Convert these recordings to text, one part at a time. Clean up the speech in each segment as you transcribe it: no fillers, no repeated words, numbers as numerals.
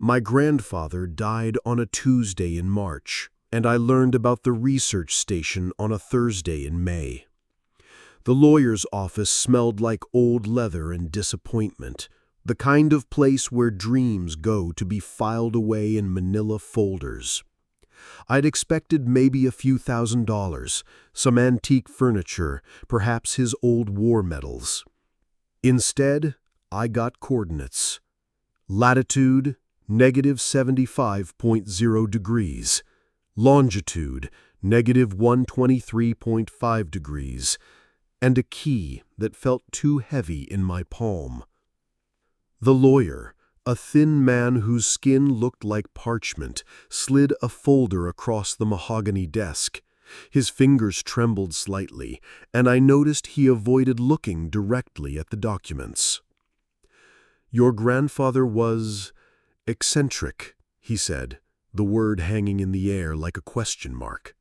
My grandfather died on a Tuesday in March, and I learned about the research station on a Thursday in May. The lawyer's office smelled like old leather and disappointment, the kind of place where dreams go to be filed away in manila folders. I'd expected maybe a few $1,000s, some antique furniture, perhaps his old war medals. Instead, I got coordinates. Latitude, -75.0 degrees. Longitude, -123.5 degrees. And a key that felt too heavy in my palm. The lawyer, a thin man whose skin looked like parchment, slid a folder across the mahogany desk. His fingers trembled slightly, and I noticed he avoided looking directly at the documents. "Your grandfather was eccentric," he said, the word hanging in the air like a question mark.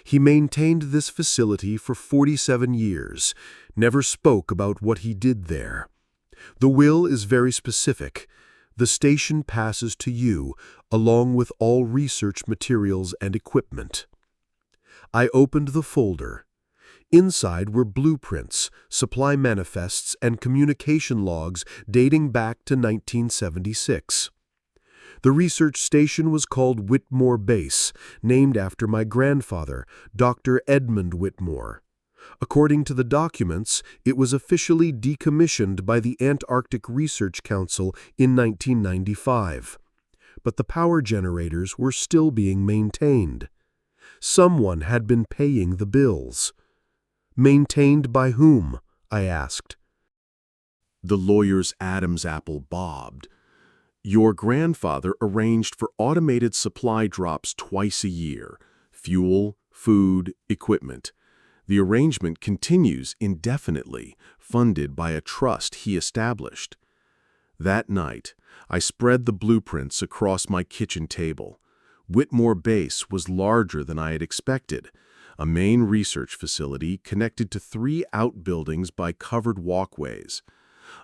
"He maintained this facility for 47 years, never spoke about what he did there. The will is very specific. The station passes to you, along with all research materials and equipment." I opened the folder. Inside were blueprints, supply manifests, and communication logs dating back to 1976. The research station was called Whitmore Base, named after my grandfather, Dr. Edmund Whitmore. According to the documents, it was officially decommissioned by the Antarctic Research Council in 1995. But the power generators were still being maintained. Someone had been paying the bills. Maintained by whom? I asked. The lawyer's Adam's apple bobbed. "Your grandfather arranged for automated supply drops twice a year. Fuel, food, equipment. The arrangement continues indefinitely, funded by a trust he established." That night, I spread the blueprints across my kitchen table. Whitmore Base was larger than I had expected, a main research facility connected to 3 outbuildings by covered walkways.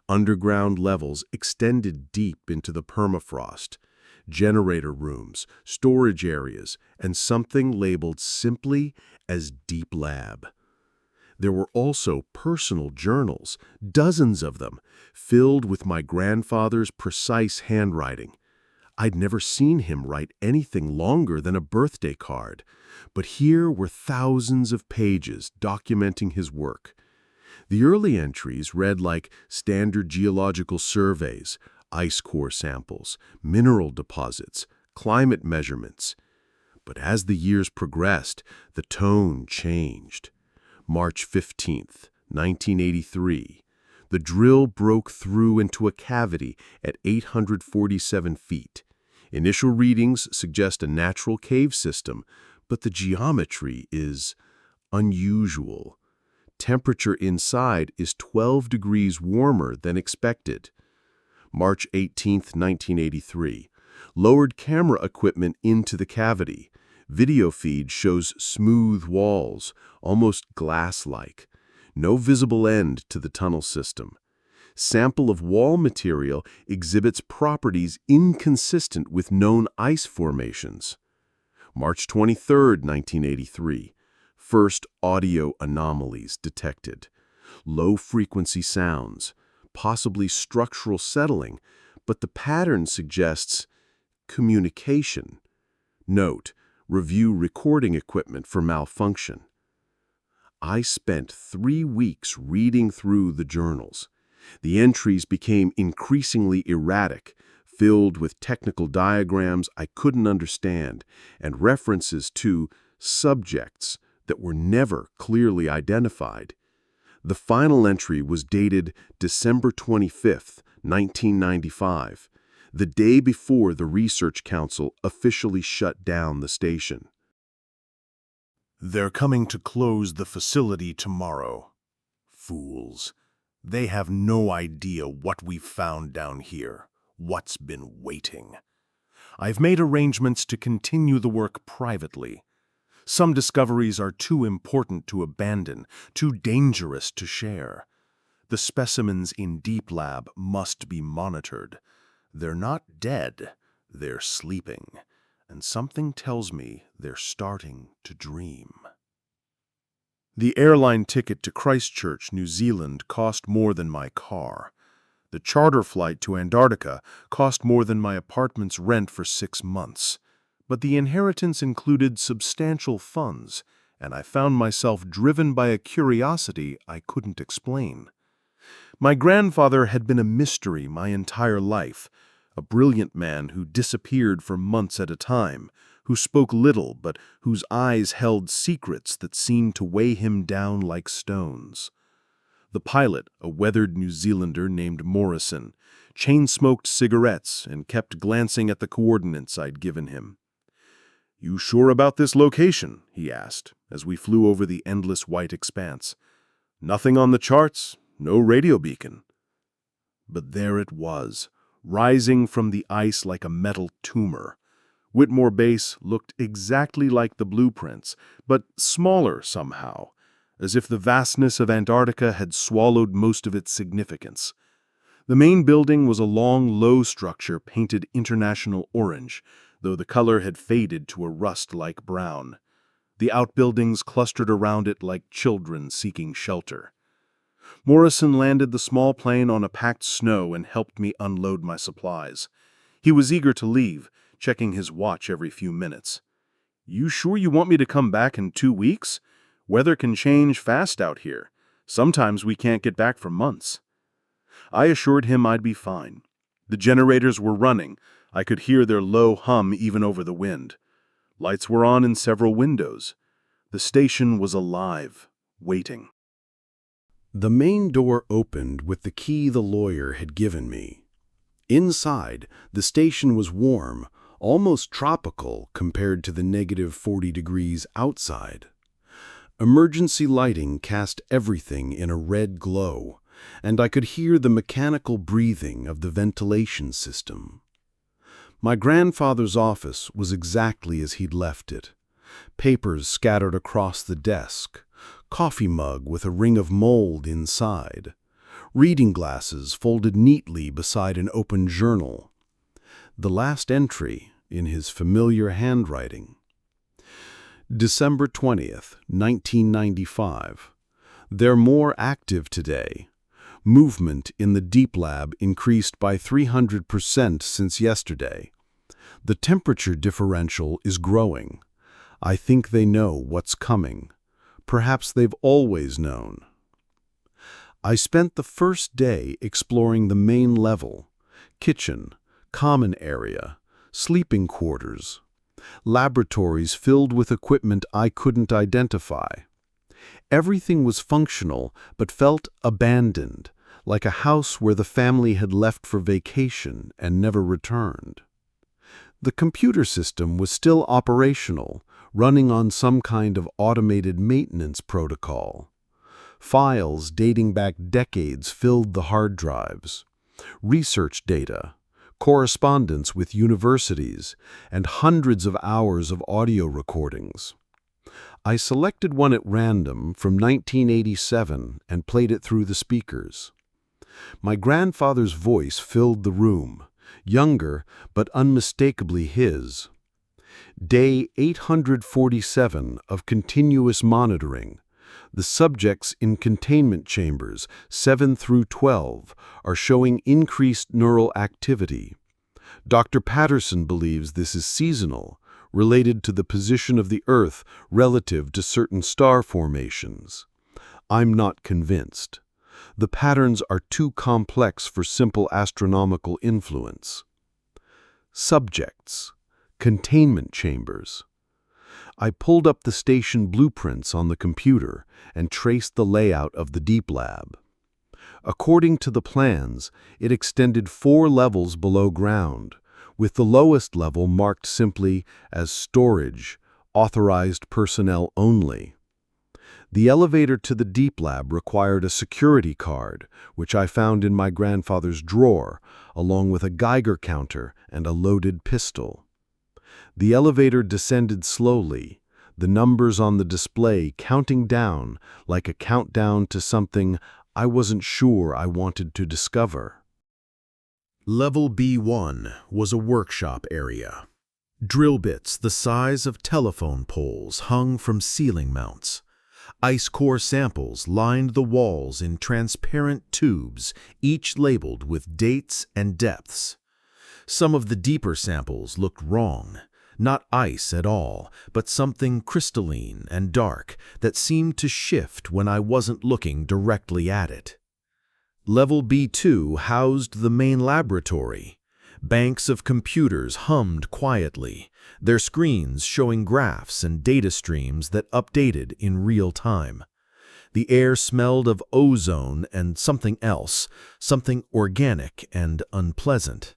Underground levels extended deep into the permafrost. Generator rooms, storage areas, and something labeled simply as Deep Lab. There were also personal journals, dozens of them, filled with my grandfather's precise handwriting. I'd never seen him write anything longer than a birthday card, but here were thousands of pages documenting his work. The early entries read like standard geological surveys, ice core samples, mineral deposits, climate measurements. But as the years progressed, the tone changed. March 15th, 1983. The drill broke through into a cavity at 847 feet. Initial readings suggest a natural cave system, but the geometry is unusual. Temperature inside is 12 degrees warmer than expected. March 18th, 1983. Lowered camera equipment into the cavity. Video feed shows smooth walls, almost glass-like. No visible end to the tunnel system. Sample of wall material exhibits properties inconsistent with known ice formations. March 23rd, 1983. First audio anomalies detected. Low-frequency sounds, possibly structural settling, but the pattern suggests communication. Note: review recording equipment for malfunction. I spent 3 weeks reading through the journals. The entries became increasingly erratic, filled with technical diagrams I couldn't understand, and references to subjects that were never clearly identified. The final entry was dated December 25th, 1995, the day before the Research Council officially shut down the station. "They're coming to close the facility tomorrow. Fools. They have no idea what we've found down here, what's been waiting. I've made arrangements to continue the work privately. Some discoveries are too important to abandon, too dangerous to share. The specimens in Deep Lab must be monitored. They're not dead. They're sleeping, and something tells me they're starting to dream. The airline ticket to Christchurch, New Zealand cost more than my car. The charter flight to Antarctica cost more than my apartment's rent for 6 months. But the inheritance included substantial funds, and I found myself driven by a curiosity I couldn't explain. My grandfather had been a mystery my entire life, a brilliant man who disappeared for months at a time, who spoke little but whose eyes held secrets that seemed to weigh him down like stones. The pilot, a weathered New Zealander named Morrison, chain-smoked cigarettes and kept glancing at the coordinates I'd given him. "You sure about this location?" he asked, as we flew over the endless white expanse. "Nothing on the charts, no radio beacon." But there it was, rising from the ice like a metal tumor. Whitmore Base looked exactly like the blueprints, but smaller somehow, as if the vastness of Antarctica had swallowed most of its significance. The main building was a long, low structure painted international orange, though the color had faded to a rust-like brown. The outbuildings clustered around it like children seeking shelter. Morrison landed the small plane on a packed snow and helped me unload my supplies. He was eager to leave, checking his watch every few minutes. "You sure you want me to come back in 2 weeks? Weather can change fast out here. Sometimes we can't get back for months." I assured him I'd be fine. The generators were running. I could hear their low hum even over the wind. Lights were on in several windows. The station was alive, waiting. The main door opened with the key the lawyer had given me. Inside, the station was warm, almost tropical compared to the -40 degrees outside. Emergency lighting cast everything in a red glow, and I could hear the mechanical breathing of the ventilation system. My grandfather's office was exactly as he'd left it. Papers scattered across the desk, coffee mug with a ring of mold inside, reading glasses folded neatly beside an open journal. The last entry in his familiar handwriting. December 20th, 1995. They're more active today. Movement in the deep lab increased by 300% since yesterday. The temperature differential is growing. I think they know what's coming. Perhaps they've always known. I spent the first day exploring the main level, kitchen, common area, sleeping quarters, laboratories filled with equipment I couldn't identify. Everything was functional but felt abandoned, like a house where the family had left for vacation and never returned. The computer system was still operational, running on some kind of automated maintenance protocol. Files dating back decades filled the hard drives. Research data, correspondence with universities, and hundreds of hours of audio recordings. I selected one at random from 1987 and played it through the speakers. My grandfather's voice filled the room, younger but unmistakably his. Day 847 of continuous monitoring. The subjects in containment chambers 7 through 12 are showing increased neural activity. Dr. Patterson believes this is seasonal, related to the position of the Earth relative to certain star formations. I'm not convinced. The patterns are too complex for simple astronomical influence. Subjects. Containment chambers. I pulled up the station blueprints on the computer and traced the layout of the deep lab. According to the plans, it extended 4 levels below ground, with the lowest level marked simply as storage, authorized personnel only. The elevator to the deep lab required a security card, which I found in my grandfather's drawer, along with a Geiger counter and a loaded pistol. The elevator descended slowly, the numbers on the display counting down like a countdown to something I wasn't sure I wanted to discover. Level B1 was a workshop area. Drill bits the size of telephone poles hung from ceiling mounts. Ice core samples lined the walls in transparent tubes, each labeled with dates and depths. Some of the deeper samples looked wrong. Not ice at all, but something crystalline and dark that seemed to shift when I wasn't looking directly at it. Level B2 housed the main laboratory. Banks of computers hummed quietly, their screens showing graphs and data streams that updated in real time. The air smelled of ozone and something else, something organic and unpleasant.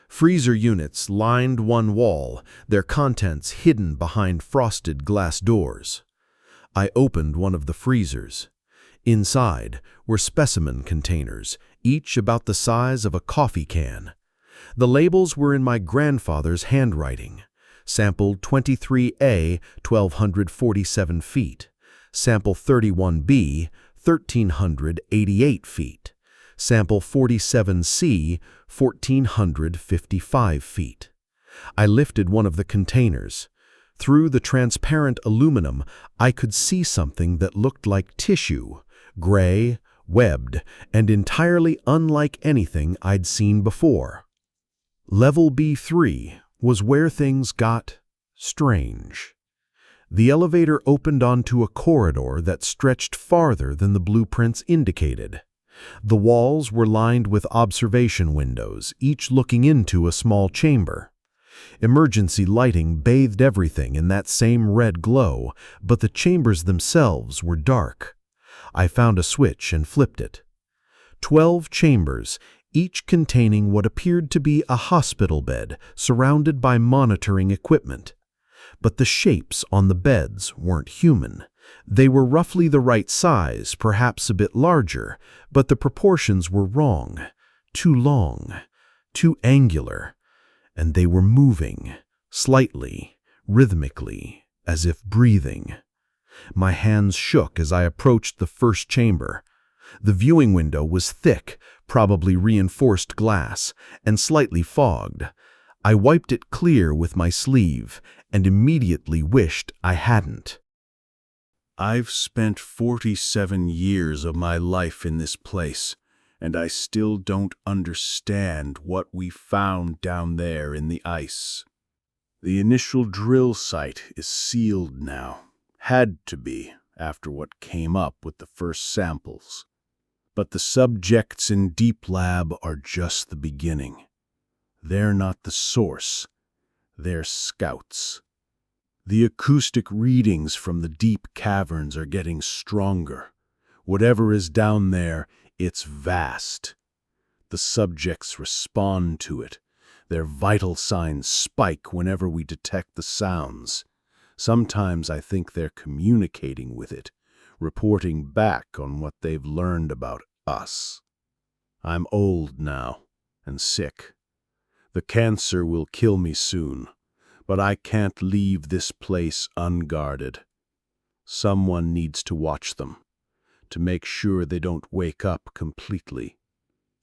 Freezer units lined one wall, their contents hidden behind frosted glass doors. I opened one of the freezers. Inside were specimen containers, each about the size of a coffee can. The labels were in my grandfather's handwriting. Sample 23A, 1,247 feet. Sample 31B, 1,388 feet. Sample 47C, 1,455 feet. I lifted one of the containers. Through the transparent aluminum, I could see something that looked like tissue, gray, webbed, and entirely unlike anything I'd seen before. Level B3 was where things got strange. The elevator opened onto a corridor that stretched farther than the blueprints indicated. The walls were lined with observation windows, each looking into a small chamber. Emergency lighting bathed everything in that same red glow, but the chambers themselves were dark. I found a switch and flipped it. 12 chambers, each containing what appeared to be a hospital bed surrounded by monitoring equipment. But the shapes on the beds weren't human. They were roughly the right size, perhaps a bit larger, but the proportions were wrong, too long, too angular, and they were moving, slightly, rhythmically, as if breathing. My hands shook as I approached the first chamber. The viewing window was thick, probably reinforced glass, and slightly fogged. I wiped it clear with my sleeve and immediately wished I hadn't. I've spent 47 years of my life in this place, and I still don't understand what we found down there in the ice. The initial drill site is sealed now. Had to be, after what came up with the first samples. But the subjects in Deep Lab are just the beginning. They're not the source. They're scouts. The acoustic readings from the deep caverns are getting stronger. Whatever is down there, it's vast. The subjects respond to it. Their vital signs spike whenever we detect the sounds. Sometimes I think they're communicating with it, reporting back on what they've learned about us. I'm old now, and sick. The cancer will kill me soon, but I can't leave this place unguarded. Someone needs to watch them, to make sure they don't wake up completely.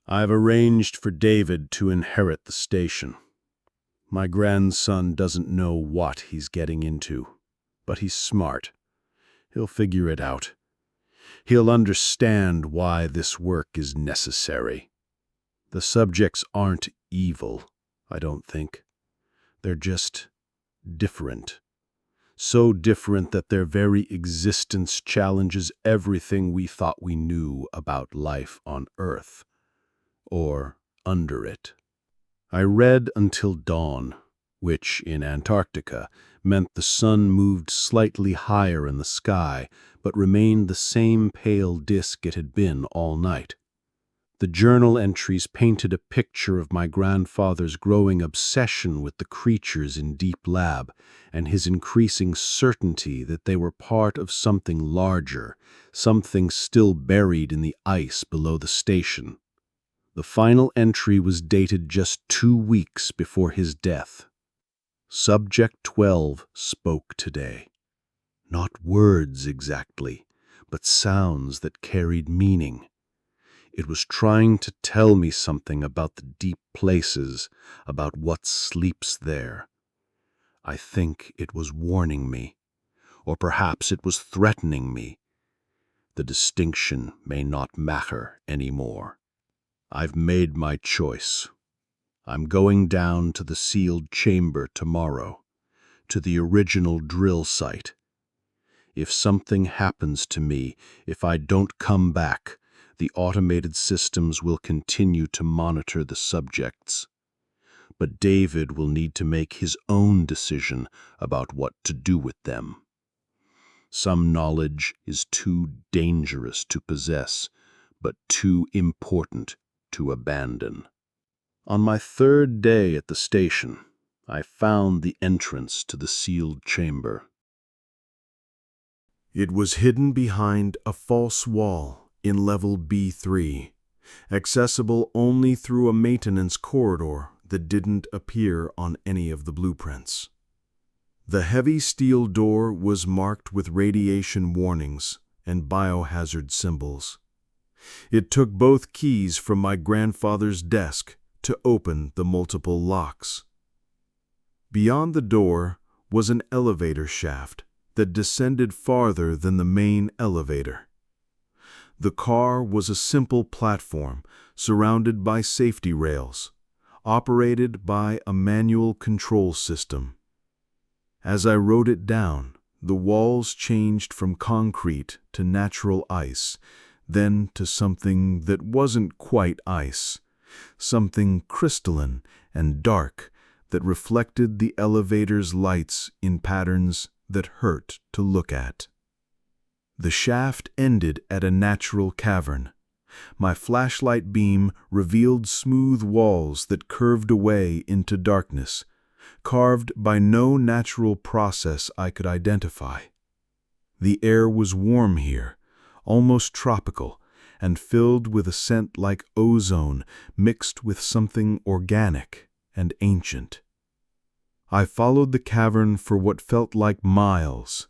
I've arranged for David to inherit the station. My grandson doesn't know what he's getting into, but he's smart. He'll figure it out. He'll understand why this work is necessary. The subjects aren't evil, I don't think. They're just different. So different that their very existence challenges everything we thought we knew about life on Earth, or under it. I read until dawn, which, in Antarctica, meant the sun moved slightly higher in the sky, but remained the same pale disk it had been all night. The journal entries painted a picture of my grandfather's growing obsession with the creatures in Deep Lab and his increasing certainty that they were part of something larger, something still buried in the ice below the station. The final entry was dated just 2 weeks before his death. Subject 12 spoke today. Not words exactly, but sounds that carried meaning. It was trying to tell me something about the deep places, about what sleeps there. I think it was warning me, or perhaps it was threatening me. The distinction may not matter anymore. I've made my choice. I'm going down to the sealed chamber tomorrow, to the original drill site. If something happens to me, if I don't come back, the automated systems will continue to monitor the subjects. But David will need to make his own decision about what to do with them. Some knowledge is too dangerous to possess, but too important to abandon. On my third day at the station, I found the entrance to the sealed chamber. It was hidden behind a false wall in level B3, accessible only through a maintenance corridor that didn't appear on any of the blueprints. The heavy steel door was marked with radiation warnings and biohazard symbols. It took both keys from my grandfather's desk to open the multiple locks. Beyond the door was an elevator shaft that descended farther than the main elevator. The car was a simple platform surrounded by safety rails, operated by a manual control system. As I rode it down, the walls changed from concrete to natural ice, then to something that wasn't quite ice, something crystalline and dark that reflected the elevator's lights in patterns that hurt to look at. The shaft ended at a natural cavern. My flashlight beam revealed smooth walls that curved away into darkness, carved by no natural process I could identify. The air was warm here, almost tropical, and filled with a scent like ozone mixed with something organic and ancient. I followed the cavern for what felt like miles.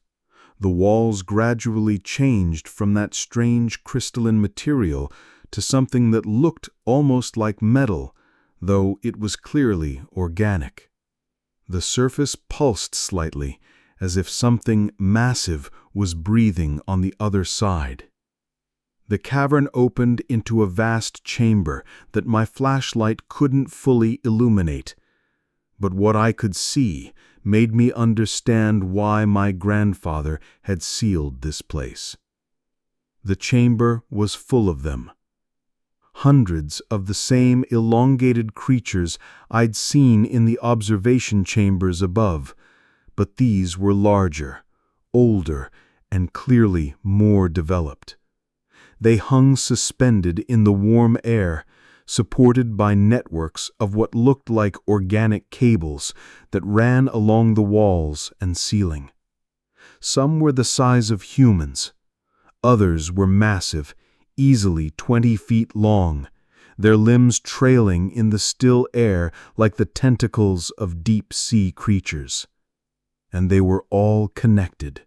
The walls gradually changed from that strange crystalline material to something that looked almost like metal, though it was clearly organic. The surface pulsed slightly, as if something massive was breathing on the other side. The cavern opened into a vast chamber that my flashlight couldn't fully illuminate. But what I could see made me understand why my grandfather had sealed this place. The chamber was full of them. Hundreds of the same elongated creatures I'd seen in the observation chambers above, but these were larger, older, and clearly more developed. They hung suspended in the warm air, supported by networks of what looked like organic cables that ran along the walls and ceiling. Some were the size of humans. Others were massive, easily 20 feet long, their limbs trailing in the still air like the tentacles of deep-sea creatures. And they were all connected.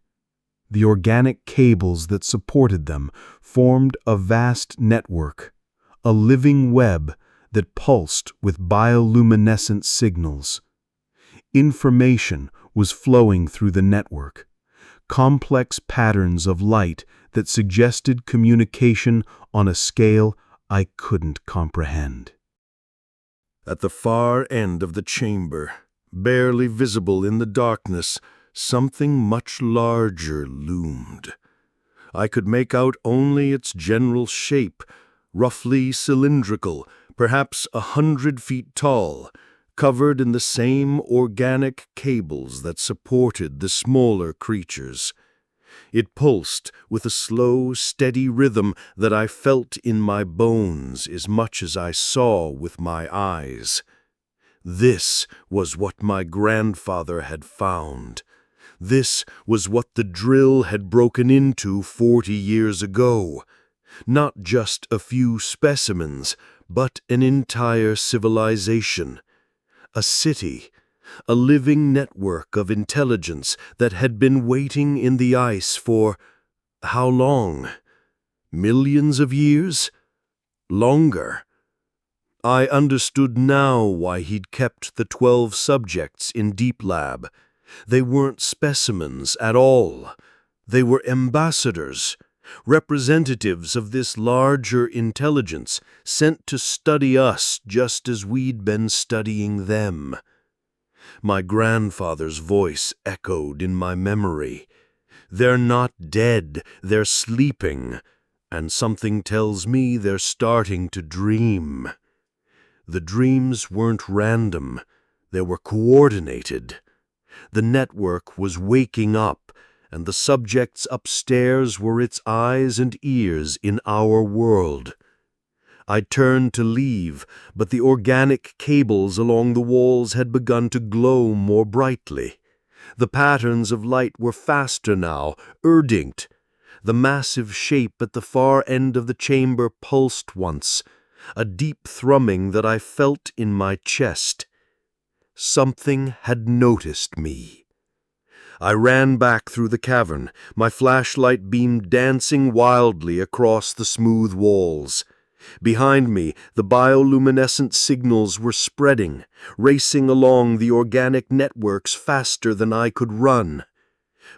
The organic cables that supported them formed a vast network, a living web that pulsed with bioluminescent signals. Information was flowing through the network, complex patterns of light that suggested communication on a scale I couldn't comprehend. At the far end of the chamber, barely visible in the darkness, something much larger loomed. I could make out only its general shape, roughly cylindrical, perhaps 100 feet tall, covered in the same organic cables that supported the smaller creatures. It pulsed with a slow, steady rhythm that I felt in my bones as much as I saw with my eyes. This was what my grandfather had found. This was what the drill had broken into 40 years ago. Not just a few specimens, but an entire civilization. A city, a living network of intelligence that had been waiting in the ice for how long? Millions of years? Longer. I understood now why he'd kept the 12 subjects in Deep Lab. They weren't specimens at all. They were ambassadors, representatives of this larger intelligence sent to study us just as we'd been studying them. My grandfather's voice echoed in my memory. They're not dead, they're sleeping, and something tells me they're starting to dream. The dreams weren't random, they were coordinated. The network was waking up, and the subjects upstairs were its eyes and ears in our world. I turned to leave, but the organic cables along the walls had begun to glow more brightly. The patterns of light were faster now, urdinct. The massive shape at the far end of the chamber pulsed once, a deep thrumming that I felt in my chest. Something had noticed me. I ran back through the cavern, my flashlight beam dancing wildly across the smooth walls. Behind me, the bioluminescent signals were spreading, racing along the organic networks faster than I could run.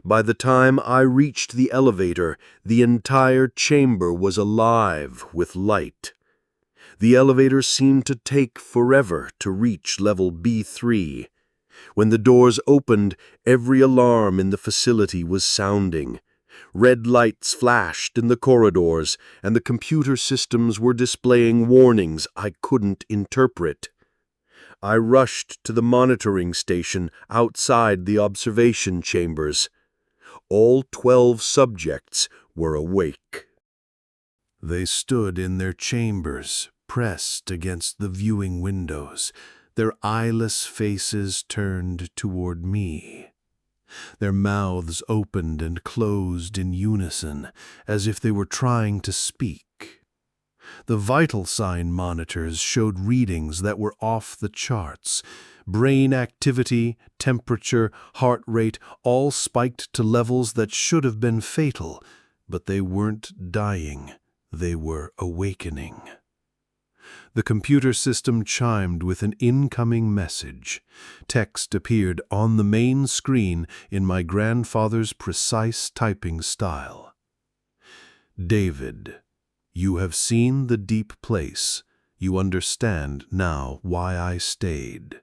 By the time I reached the elevator, the entire chamber was alive with light. The elevator seemed to take forever to reach level B3. When the doors opened, every alarm in the facility was sounding. Red lights flashed in the corridors, and the computer systems were displaying warnings I couldn't interpret. I rushed to the monitoring station outside the observation chambers. All 12 subjects were awake. They stood in their chambers, pressed against the viewing windows, their eyeless faces turned toward me. Their mouths opened and closed in unison, as if they were trying to speak. The vital sign monitors showed readings that were off the charts. Brain activity, temperature, heart rate, all spiked to levels that should have been fatal, but they weren't dying. They were awakening. The computer system chimed with an incoming message. Text appeared on the main screen in my grandfather's precise typing style. David, you have seen the deep place. You understand now why I stayed.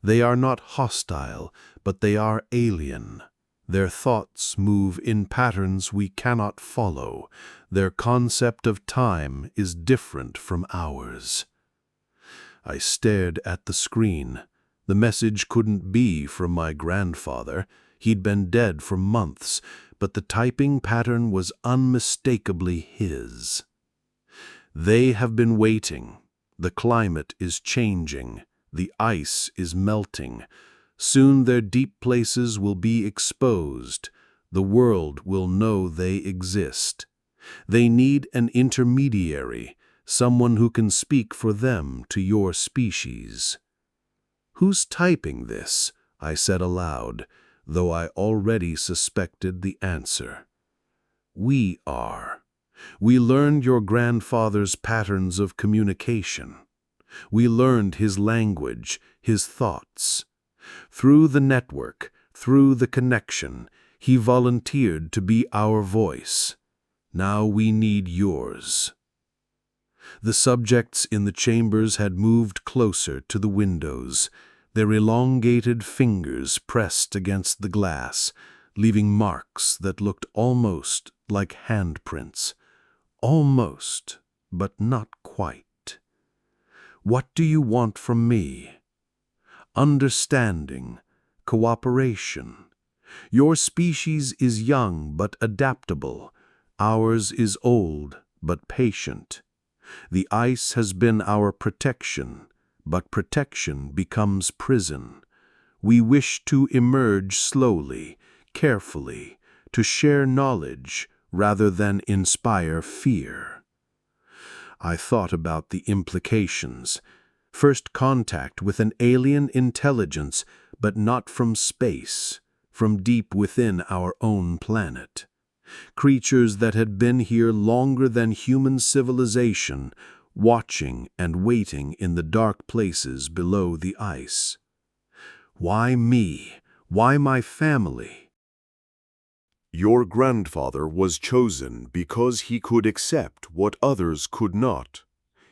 They are not hostile, but they are alien. Their thoughts move in patterns we cannot follow. Their concept of time is different from ours. I stared at the screen. The message couldn't be from my grandfather. He'd been dead for months, but the typing pattern was unmistakably his. They have been waiting. The climate is changing. The ice is melting. Soon their deep places will be exposed. The world will know they exist. They need an intermediary, someone who can speak for them to your species. Who's typing this? I said aloud, though I already suspected the answer. We are. We learned your grandfather's patterns of communication. We learned his language, his thoughts. Through the network, through the connection, he volunteered to be our voice. Now we need yours. The subjects in the chambers had moved closer to the windows, their elongated fingers pressed against the glass, leaving marks that looked almost like handprints. Almost, but not quite. What do you want from me? Understanding, cooperation. Your species is young but adaptable. Ours is old but patient. The ice has been our protection, but protection becomes prison. We wish to emerge slowly, carefully, to share knowledge rather than inspire fear. I thought about the implications. First contact with an alien intelligence, but not from space, from deep within our own planet. Creatures that had been here longer than human civilization, watching and waiting in the dark places below the ice. Why me? Why my family? Your grandfather was chosen because he could accept what others could not.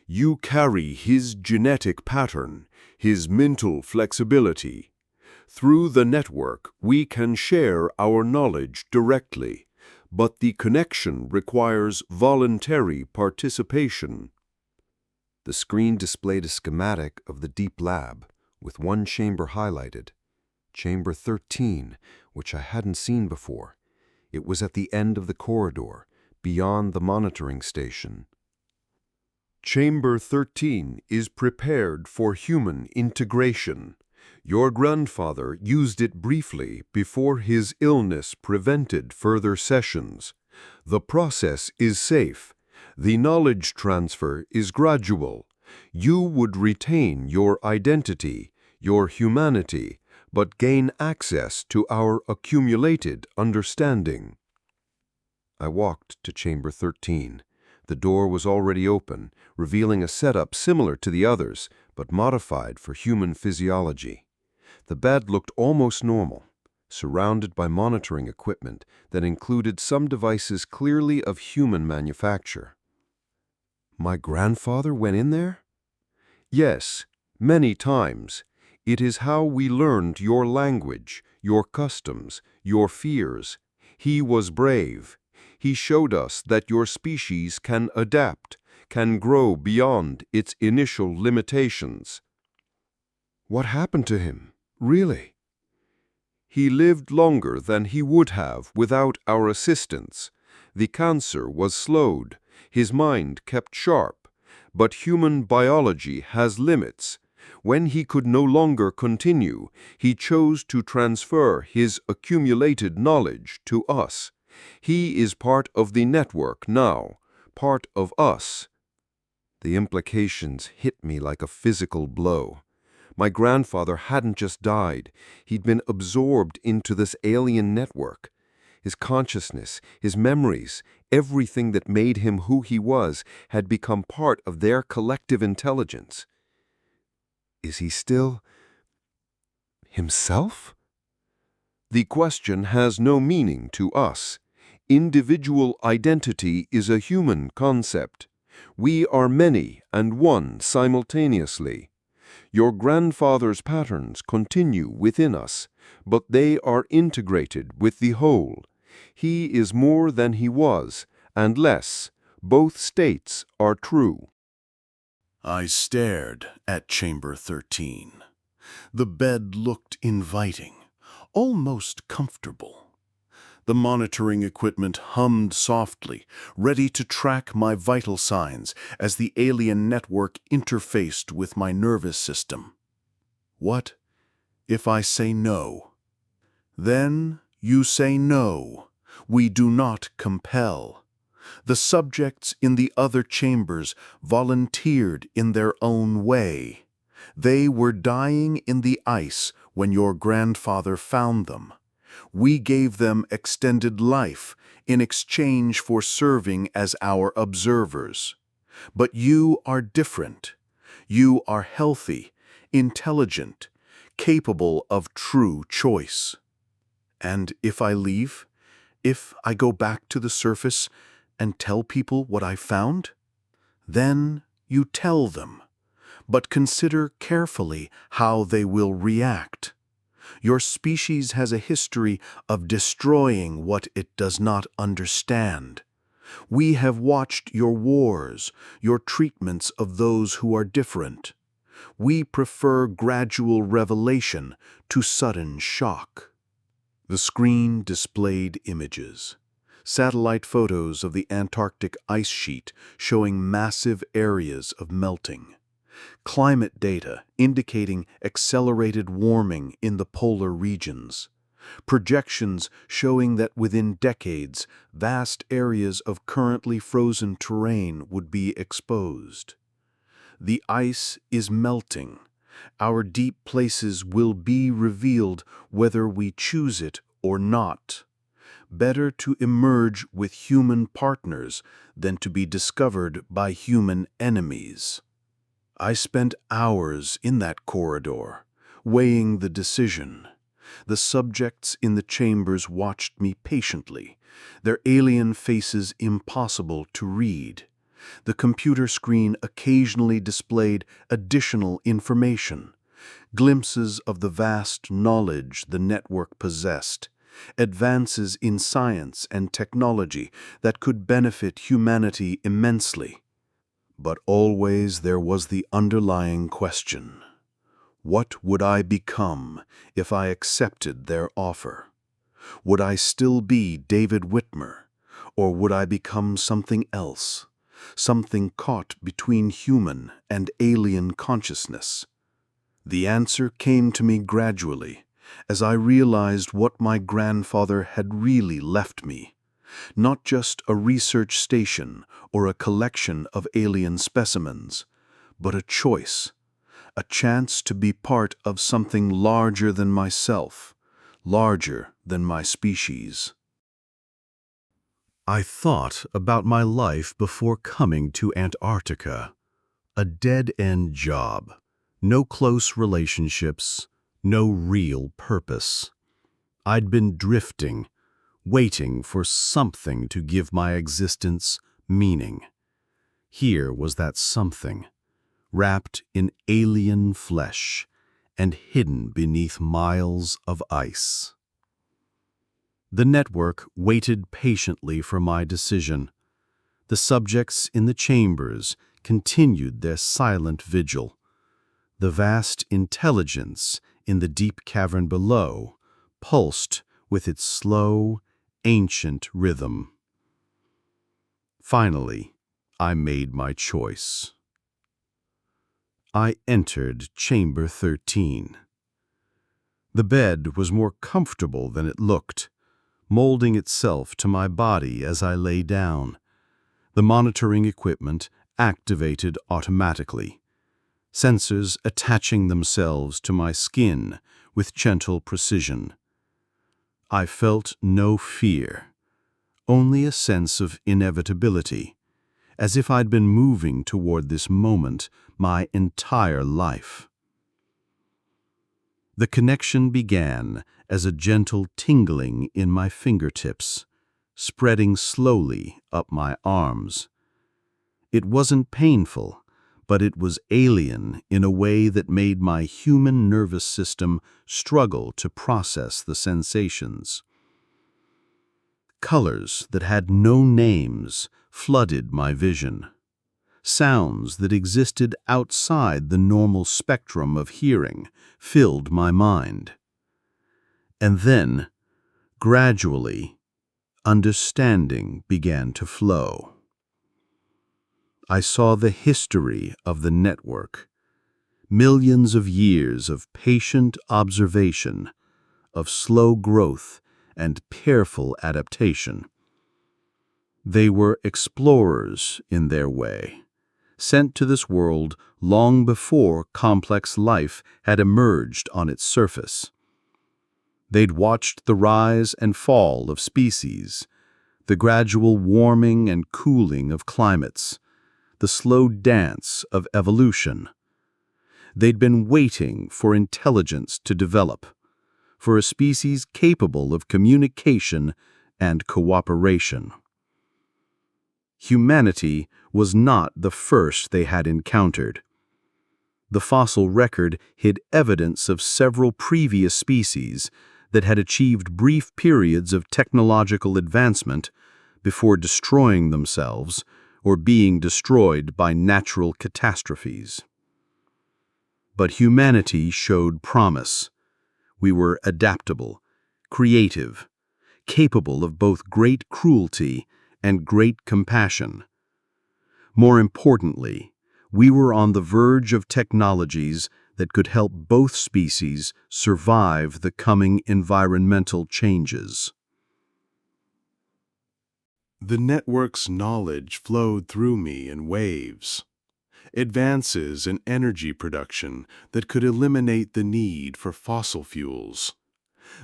You carry his genetic pattern, his mental flexibility. Through the network, we can share our knowledge directly, but the connection requires voluntary participation. The screen displayed a schematic of the deep lab, with one chamber highlighted. Chamber 13, which I hadn't seen before. It was at the end of the corridor, beyond the monitoring station. Chamber 13 is prepared for human integration. Your grandfather used it briefly before his illness prevented further sessions. The process is safe. The knowledge transfer is gradual. You would retain your identity, your humanity, but gain access to our accumulated understanding. I walked to Chamber 13. The door was already open, revealing a setup similar to the others, but modified for human physiology. The bed looked almost normal, surrounded by monitoring equipment that included some devices clearly of human manufacture. My grandfather went in there? Yes, many times. It is how we learned your language, your customs, your fears. He was brave. He showed us that your species can adapt, can grow beyond its initial limitations. What happened to him, really? He lived longer than he would have without our assistance. The cancer was slowed. His mind kept sharp. But human biology has limits. When he could no longer continue, he chose to transfer his accumulated knowledge to us. He is part of the network now, part of us. The implications hit me like a physical blow. My grandfather hadn't just died. He'd been absorbed into this alien network. His consciousness, his memories, everything that made him who he was had become part of their collective intelligence. Is he still himself? The question has no meaning to us. Individual identity is a human concept. We are many and one simultaneously. Your grandfather's patterns continue within us, but they are integrated with the whole. He is more than he was, and less. Both states are true. I stared at Chamber 13. The bed looked inviting, almost comfortable. The monitoring equipment hummed softly, ready to track my vital signs as the alien network interfaced with my nervous system. What if I say no? Then you say no. We do not compel. The subjects in the other chambers volunteered in their own way. They were dying in the ice when your grandfather found them. We gave them extended life in exchange for serving as our observers. But you are different. You are healthy, intelligent, capable of true choice. And if I leave, if I go back to the surface and tell people what I found, then you tell them. But consider carefully how they will react. Your species has a history of destroying what it does not understand. We have watched your wars, your treatments of those who are different. We prefer gradual revelation to sudden shock. The screen displayed images. Satellite photos of the Antarctic ice sheet showing massive areas of melting. Climate data indicating accelerated warming in the polar regions. Projections showing that within decades, vast areas of currently frozen terrain would be exposed. The ice is melting. Our deep places will be revealed whether we choose it or not. better to emerge with human partners than to be discovered by human enemies. I spent hours in that corridor, weighing the decision. The subjects in the chambers watched me patiently, their alien faces impossible to read. The computer screen occasionally displayed additional information, glimpses of the vast knowledge the network possessed, advances in science and technology that could benefit humanity immensely. But always there was the underlying question. What would I become if I accepted their offer? Would I still be David Whitmore, or would I become something else, something caught between human and alien consciousness? The answer came to me gradually as I realized what my grandfather had really left me. Not just a research station or a collection of alien specimens, but a choice, a chance to be part of something larger than myself, larger than my species. I thought about my life before coming to Antarctica. A dead-end job, no close relationships, no real purpose. I'd been drifting, waiting for something to give my existence meaning. Here was that something, wrapped in alien flesh and hidden beneath miles of ice. The network waited patiently for my decision. The subjects in the chambers continued their silent vigil. The vast intelligence in the deep cavern below pulsed with its slow, ancient rhythm. Finally, I made my choice. I entered Chamber 13. The bed was more comfortable than it looked, molding itself to my body as I lay down. The monitoring equipment activated automatically, sensors attaching themselves to my skin with gentle precision. I felt no fear, only a sense of inevitability, as if I'd been moving toward this moment my entire life. The connection began as a gentle tingling in my fingertips, spreading slowly up my arms. It wasn't painful, but it was alien in a way that made my human nervous system struggle to process the sensations. Colors that had no names flooded my vision. Sounds that existed outside the normal spectrum of hearing filled my mind. And then, gradually, understanding began to flow. I saw the history of the network, millions of years of patient observation, of slow growth and careful adaptation. They were explorers in their way, sent to this world long before complex life had emerged on its surface. They'd watched the rise and fall of species, the gradual warming and cooling of climates, the slow dance of evolution. They'd been waiting for intelligence to develop, for a species capable of communication and cooperation. Humanity was not the first they had encountered. The fossil record hid evidence of several previous species that had achieved brief periods of technological advancement before destroying themselves or being destroyed by natural catastrophes. But humanity showed promise. We were adaptable, creative, capable of both great cruelty and great compassion. More importantly, we were on the verge of technologies that could help both species survive the coming environmental changes. The network's knowledge flowed through me in waves. Advances in energy production that could eliminate the need for fossil fuels.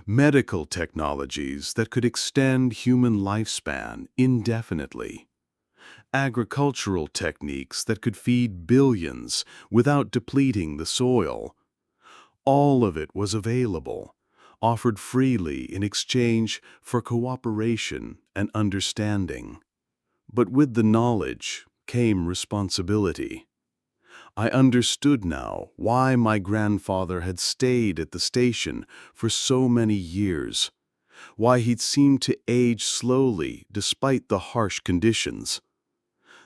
medical technologies that could extend human lifespan indefinitely, agricultural techniques that could feed billions without depleting the soil. All of it was available, offered freely in exchange for cooperation and understanding. But with the knowledge came responsibility. I understood now why my grandfather had stayed at the station for so many years, why he'd seemed to age slowly despite the harsh conditions.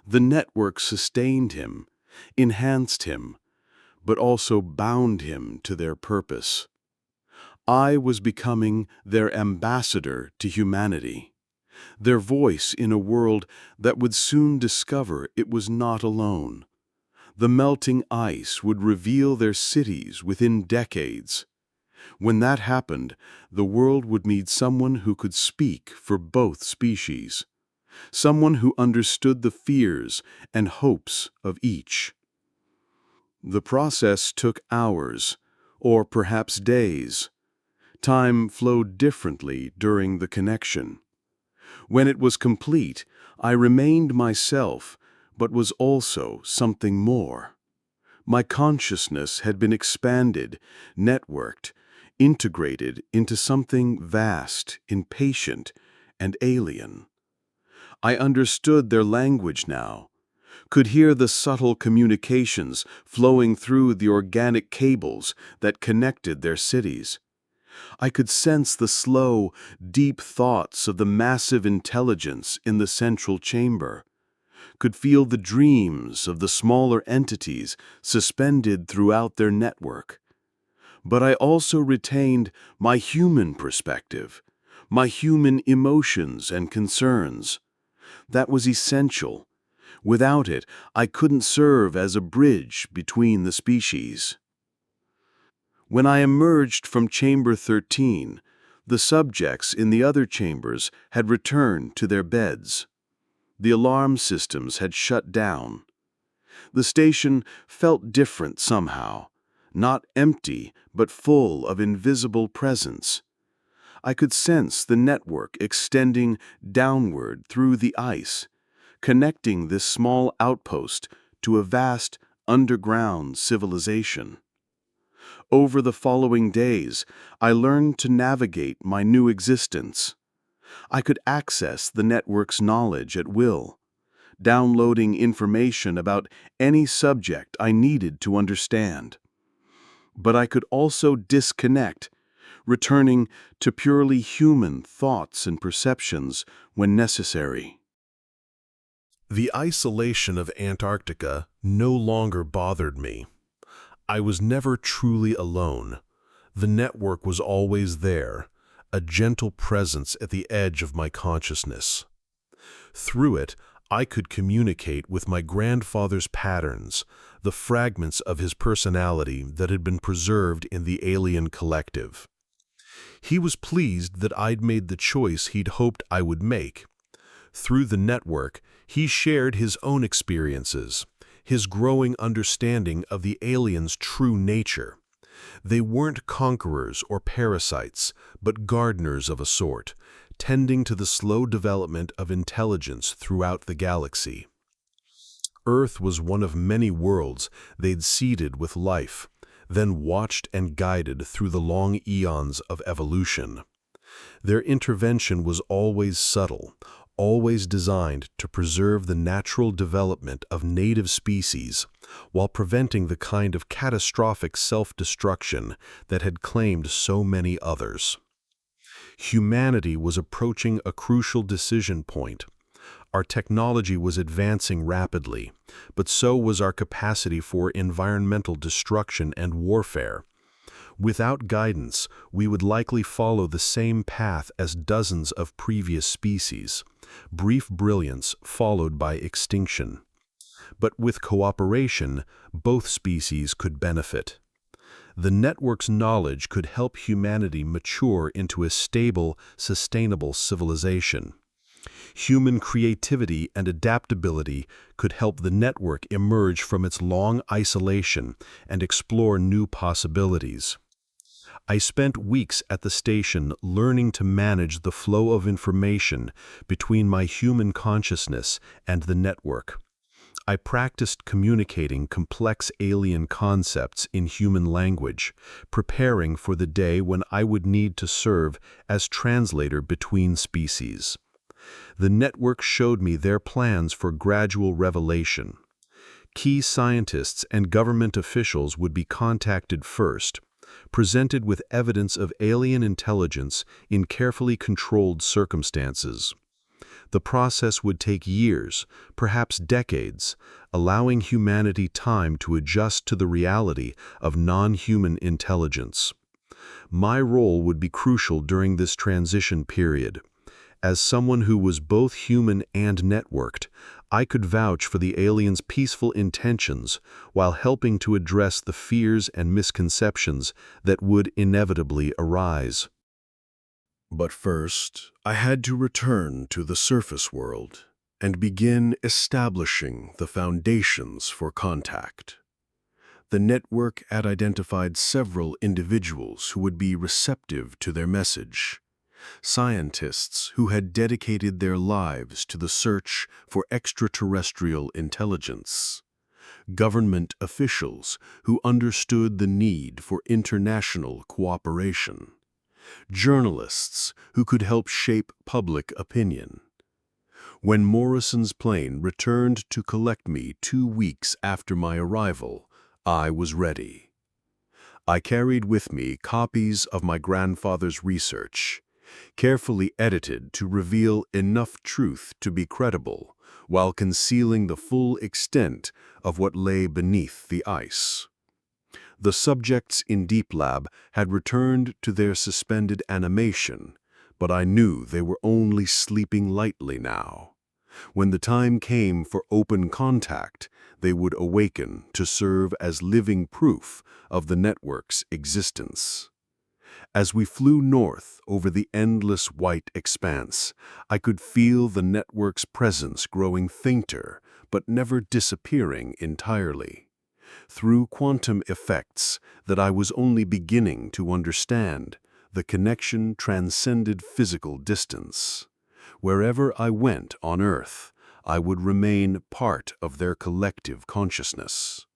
The network sustained him, enhanced him, but also bound him to their purpose. I was becoming their ambassador to humanity, their voice in a world that would soon discover it was not alone. The melting ice would reveal their cities within decades. When that happened, the world would need someone who could speak for both species, someone who understood the fears and hopes of each. The process took hours, or perhaps days. Time flowed differently during the connection. When it was complete, I remained myself, but was also something more. My consciousness had been expanded, networked, integrated into something vast, impatient, and alien. I understood their language now, could hear the subtle communications flowing through the organic cables that connected their cities. I could sense the slow, deep thoughts of the massive intelligence in the central chamber, could feel the dreams of the smaller entities suspended throughout their network. But I also retained my human perspective, my human emotions and concerns. That was essential. Without it, I couldn't serve as a bridge between the species. When I emerged from Chamber 13, the subjects in the other chambers had returned to their beds. The alarm systems had shut down. The station felt different somehow, not empty, but full of invisible presence. I could sense the network extending downward through the ice, connecting this small outpost to a vast underground civilization. Over the following days, I learned to navigate my new existence. I could access the network's knowledge at will, downloading information about any subject I needed to understand. But I could also disconnect, returning to purely human thoughts and perceptions when necessary. The isolation of Antarctica no longer bothered me. I was never truly alone. The network was always there, a gentle presence at the edge of my consciousness. Through it, I could communicate with my grandfather's patterns, the fragments of his personality that had been preserved in the alien collective. He was pleased that I'd made the choice he'd hoped I would make. Through the network, he shared his own experiences, his growing understanding of the aliens' true nature. They weren't conquerors or parasites, but gardeners of a sort, tending to the slow development of intelligence throughout the galaxy. Earth was one of many worlds they'd seeded with life, then watched and guided through the long eons of evolution. Their intervention was always subtle, always designed to preserve the natural development of native species while preventing the kind of catastrophic self-destruction that had claimed so many others. Humanity was approaching a crucial decision point. Our technology was advancing rapidly, but so was our capacity for environmental destruction and warfare. Without guidance, we would likely follow the same path as dozens of previous species, brief brilliance followed by extinction. But with cooperation, both species could benefit. The network's knowledge could help humanity mature into a stable, sustainable civilization. Human creativity and adaptability could help the network emerge from its long isolation and explore new possibilities. I spent weeks at the station learning to manage the flow of information between my human consciousness and the network. I practiced communicating complex alien concepts in human language, preparing for the day when I would need to serve as translator between species. The network showed me their plans for gradual revelation. Key scientists and government officials would be contacted first, presented with evidence of alien intelligence in carefully controlled circumstances. The process would take years, perhaps decades, allowing humanity time to adjust to the reality of non-human intelligence. My role would be crucial during this transition period. As someone who was both human and networked, I could vouch for the aliens' peaceful intentions while helping to address the fears and misconceptions that would inevitably arise. But first, I had to return to the surface world and begin establishing the foundations for contact. The network had identified several individuals who would be receptive to their message. Scientists who had dedicated their lives to the search for extraterrestrial intelligence. Government officials who understood the need for international cooperation. Journalists who could help shape public opinion. When Morrison's plane returned to collect me 2 weeks after my arrival, I was ready. I carried with me copies of my grandfather's research, carefully edited to reveal enough truth to be credible, while concealing the full extent of what lay beneath the ice. The subjects in Deep Lab had returned to their suspended animation, but I knew they were only sleeping lightly now. When the time came for open contact, they would awaken to serve as living proof of the network's existence. As we flew north over the endless white expanse, I could feel the network's presence growing fainter, but never disappearing entirely. Through quantum effects that I was only beginning to understand, the connection transcended physical distance. Wherever I went on Earth, I would remain part of their collective consciousness.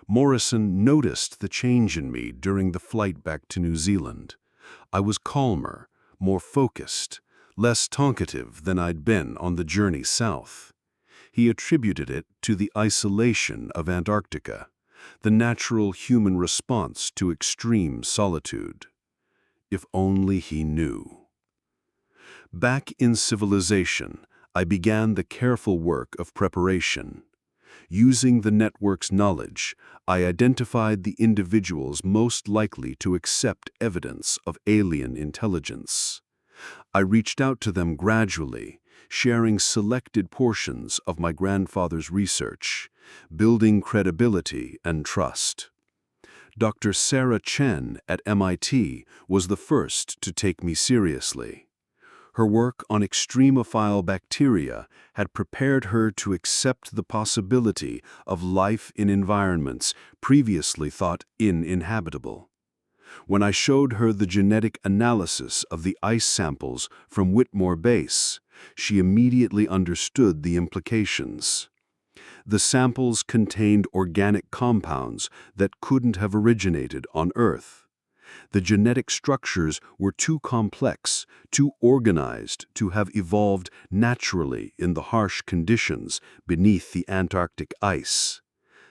Morrison noticed the change in me during the flight back to New Zealand. I was calmer, more focused, less talkative than I'd been on the journey south. He attributed it to the isolation of Antarctica, the natural human response to extreme solitude. If only he knew. Back in civilization, I began the careful work of preparation. Using the network's knowledge, I identified the individuals most likely to accept evidence of alien intelligence. I reached out to them gradually, sharing selected portions of my grandfather's research, building credibility and trust. Dr. Sarah Chen at MIT was the first to take me seriously. Her work on extremophile bacteria had prepared her to accept the possibility of life in environments previously thought uninhabitable. When I showed her the genetic analysis of the ice samples from Whitmore base, she immediately understood the implications. The samples contained organic compounds that couldn't have originated on Earth. The genetic structures were too complex, too organized to have evolved naturally in the harsh conditions beneath the Antarctic ice.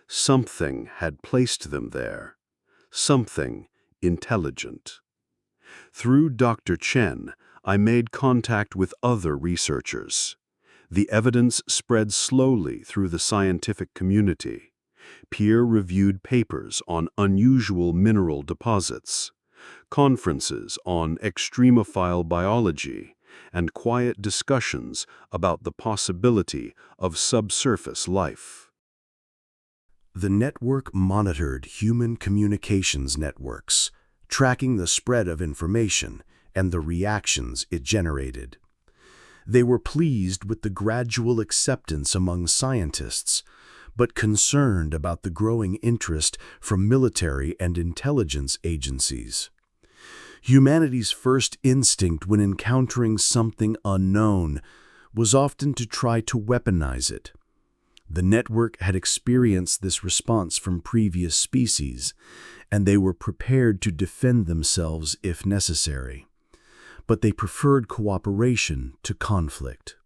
Something had placed them there. Something intelligent. Through Dr. Chen, I made contact with other researchers. The evidence spread slowly through the scientific community. Peer-reviewed papers on unusual mineral deposits, conferences on extremophile biology, and quiet discussions about the possibility of subsurface life. The network monitored human communications networks, tracking the spread of information and the reactions it generated. They were pleased with the gradual acceptance among scientists, but concerned about the growing interest from military and intelligence agencies. Humanity's first instinct when encountering something unknown was often to try to weaponize it. The network had experienced this response from previous species, and they were prepared to defend themselves if necessary. But they preferred cooperation to conflict.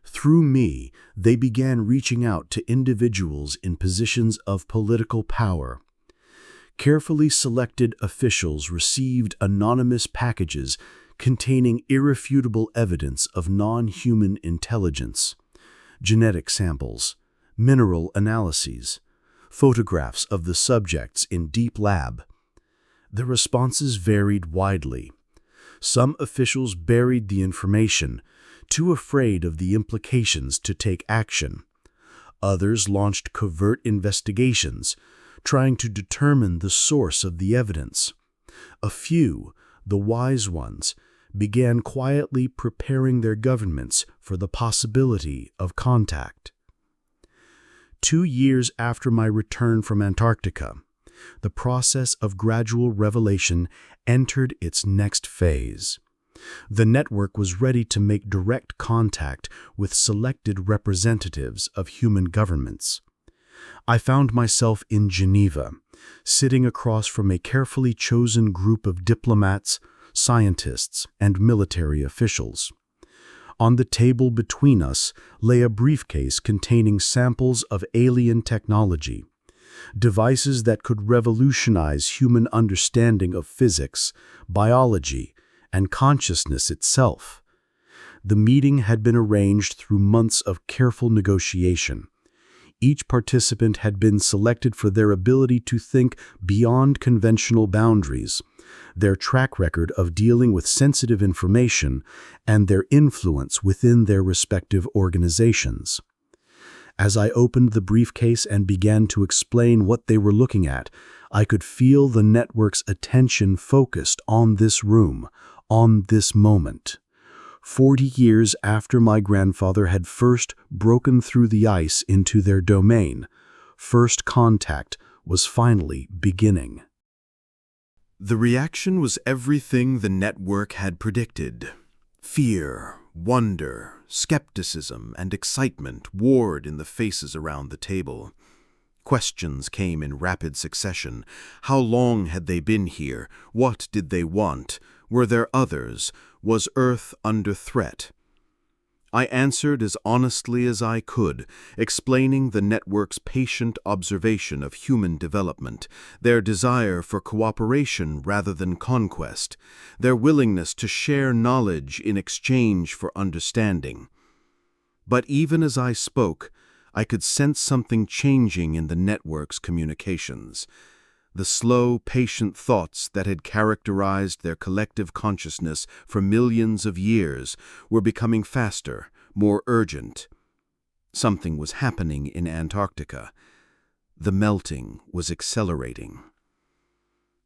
Through me, they began reaching out to individuals in positions of political power. Carefully selected officials received anonymous packages containing irrefutable evidence of non-human intelligence, genetic samples, mineral analyses, photographs of the subjects in deep lab. The responses varied widely. Some officials buried the information, too afraid of the implications to take action. Others launched covert investigations, trying to determine the source of the evidence. A few, the wise ones, began quietly preparing their governments for the possibility of contact. 2 years after my return from Antarctica, the process of gradual revelation entered its next phase. The network was ready to make direct contact with selected representatives of human governments. I found myself in Geneva, sitting across from a carefully chosen group of diplomats, scientists, and military officials. On the table between us lay a briefcase containing samples of alien technology, devices that could revolutionize human understanding of physics, biology, and consciousness itself. The meeting had been arranged through months of careful negotiation. Each participant had been selected for their ability to think beyond conventional boundaries, their track record of dealing with sensitive information, and their influence within their respective organizations. As I opened the briefcase and began to explain what they were looking at, I could feel the network's attention focused on this room, on this moment. 40 years after my grandfather had first broken through the ice into their domain, first contact was finally beginning. The reaction was everything the network had predicted. Fear, wonder, skepticism, and excitement warred in the faces around the table. Questions came in rapid succession. How long had they been here? What did they want? Were there others? Was Earth under threat? I answered as honestly as I could, explaining the network's patient observation of human development, their desire for cooperation rather than conquest, their willingness to share knowledge in exchange for understanding. But even as I spoke, I could sense something changing in the network's communications. The slow, patient thoughts that had characterized their collective consciousness for millions of years were becoming faster, more urgent. Something was happening in Antarctica. The melting was accelerating.